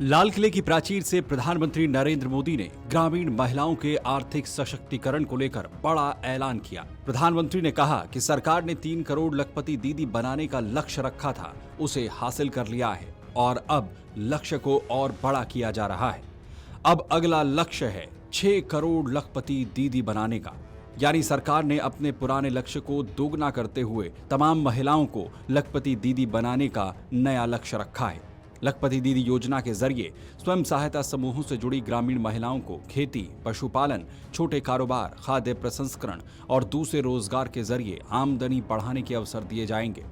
लाल किले की प्राचीर से प्रधानमंत्री नरेंद्र मोदी ने ग्रामीण महिलाओं के आर्थिक सशक्तिकरण को लेकर बड़ा ऐलान किया। प्रधानमंत्री ने कहा कि सरकार ने 3 करोड़ लखपति दीदी बनाने का लक्ष्य रखा था, उसे हासिल कर लिया है और अब लक्ष्य को और बड़ा किया जा रहा है। अब अगला लक्ष्य है 6 करोड़ लखपति दीदी बनाने का, यानी सरकार ने अपने पुराने लक्ष्य को दोगुना करते हुए तमाम महिलाओं को लखपति दीदी बनाने का नया लक्ष्य रखा है। लखपति दीदी योजना के जरिए स्वयं सहायता समूहों से जुड़ी ग्रामीण महिलाओं को खेती, पशुपालन, छोटे कारोबार, खाद्य प्रसंस्करण और दूसरे रोजगार के जरिए आमदनी बढ़ाने के अवसर दिए जाएंगे।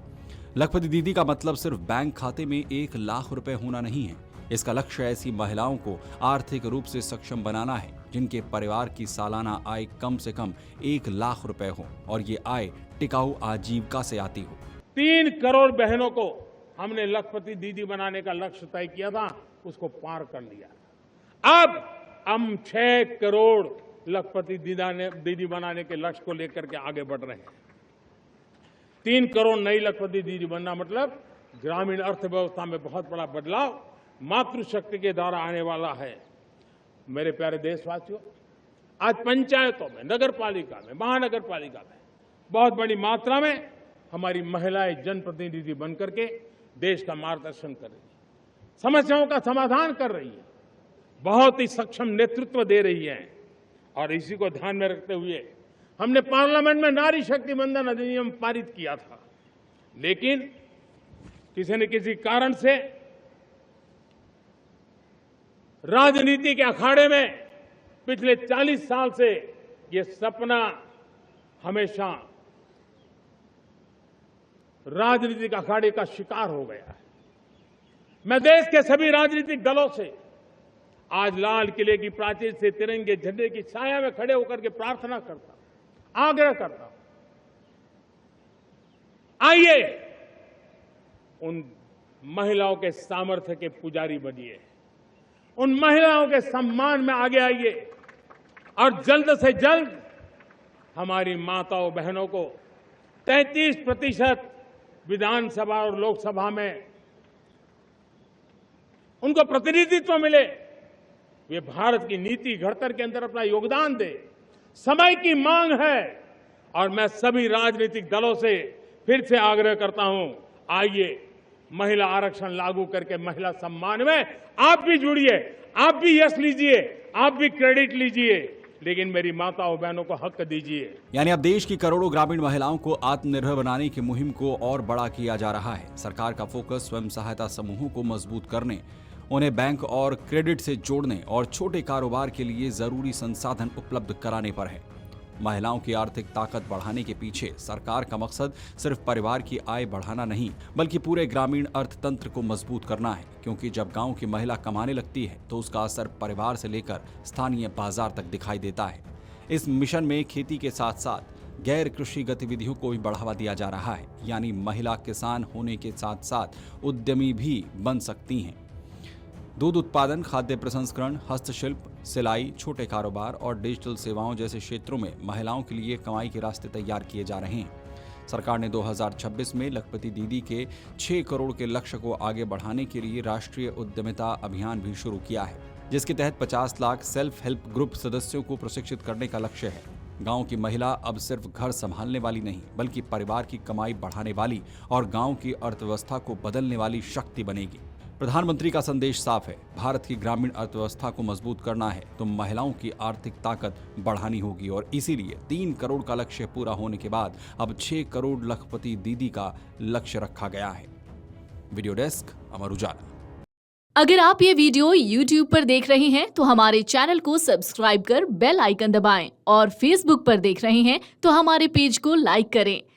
लखपति दीदी का मतलब सिर्फ बैंक खाते में 1 लाख रुपए होना नहीं है। इसका लक्ष्य ऐसी महिलाओं को आर्थिक रूप से सक्षम बनाना है जिनके परिवार की सालाना आय कम से कम 1 लाख रुपए हो और ये आय टिकाऊ आजीविका से आती हो। 3 करोड़ बहनों को हमने लखपति दीदी बनाने का लक्ष्य तय किया था, उसको पार कर लिया। अब हम 6 करोड़ लखपति दीदी बनाने के लक्ष्य को लेकर के आगे बढ़ रहे हैं। 3 करोड़ नई लखपति दीदी बनना मतलब ग्रामीण अर्थव्यवस्था में बहुत बड़ा बदलाव मातृशक्ति के द्वारा आने वाला है। मेरे प्यारे देशवासियों, आज पंचायतों में, नगर पालिका में, महानगर पालिका में बहुत बड़ी मात्रा में हमारी महिलाएं जनप्रतिनिधि बनकर के देश का मार्गदर्शन कर रही है, समस्याओं का समाधान कर रही है, बहुत ही सक्षम नेतृत्व दे रही है। और इसी को ध्यान में रखते हुए हमने पार्लियामेंट में नारी शक्ति वंदन अधिनियम पारित किया था, लेकिन किसी न किसी कारण से राजनीति के अखाड़े में पिछले 40 साल से ये सपना हमेशा राजनीतिक अखाड़े का शिकार हो गया है। मैं देश के सभी राजनीतिक दलों से आज लाल किले की प्राचीर से तिरंगे झंडे की छाया में खड़े होकर के प्रार्थना करता हूं, आग्रह करता हूं, आइए उन महिलाओं के सामर्थ्य के पुजारी बनिए, उन महिलाओं के सम्मान में आगे आइए और जल्द से जल्द हमारी माताओं बहनों को 33% विधानसभा और लोकसभा में उनको प्रतिनिधित्व मिले, वे भारत की नीति घड़तर के अंदर अपना योगदान दे। समय की मांग है और मैं सभी राजनीतिक दलों से फिर से आग्रह करता हूं, आइए महिला आरक्षण लागू करके महिला सम्मान में आप भी जुड़िए, आप भी यश लीजिए, आप भी क्रेडिट लीजिए, लेकिन मेरी माताओं बहनों को हक दीजिए। यानी अब देश की करोड़ों ग्रामीण महिलाओं को आत्मनिर्भर बनाने की मुहिम को और बड़ा किया जा रहा है। सरकार का फोकस स्वयं सहायता समूहों को मजबूत करने, उन्हें बैंक और क्रेडिट से जोड़ने और छोटे कारोबार के लिए जरूरी संसाधन उपलब्ध कराने पर है। महिलाओं की आर्थिक ताकत बढ़ाने के पीछे सरकार का मकसद सिर्फ परिवार की आय बढ़ाना नहीं, बल्कि पूरे ग्रामीण अर्थतंत्र को मजबूत करना है, क्योंकि जब गांव की महिला कमाने लगती है तो उसका असर परिवार से लेकर स्थानीय बाजार तक दिखाई देता है। इस मिशन में खेती के साथ साथ गैर कृषि गतिविधियों को भी बढ़ावा दिया जा रहा है, यानी महिला किसान होने के साथ साथ उद्यमी भी बन सकती हैं। दूध उत्पादन, खाद्य प्रसंस्करण, हस्तशिल्प, सिलाई, छोटे कारोबार और डिजिटल सेवाओं जैसे क्षेत्रों में महिलाओं के लिए कमाई के रास्ते तैयार किए जा रहे हैं। सरकार ने 2026 में लखपति दीदी के 6 करोड़ के लक्ष्य को आगे बढ़ाने के लिए राष्ट्रीय उद्यमिता अभियान भी शुरू किया है, जिसके तहत 50 लाख सेल्फ हेल्प ग्रुप सदस्यों को प्रशिक्षित करने का लक्ष्य है। गांव की महिला अब सिर्फ घर संभालने वाली नहीं, बल्कि परिवार की कमाई बढ़ाने वाली और गांव की अर्थव्यवस्था को बदलने वाली शक्ति बनेगी। प्रधानमंत्री का संदेश साफ है, भारत की ग्रामीण अर्थव्यवस्था को मजबूत करना है तो महिलाओं की आर्थिक ताकत बढ़ानी होगी और इसीलिए 3 करोड़ का लक्ष्य पूरा होने के बाद अब 6 करोड़ लखपति दीदी का लक्ष्य रखा गया है। Video desk, Amar Ujala. अगर आप ये वीडियो YouTube पर देख रहे हैं तो हमारे चैनल को सब्सक्राइब कर बेल आइकन दबाएं और Facebook पर देख रहे हैं तो हमारे पेज को लाइक करें।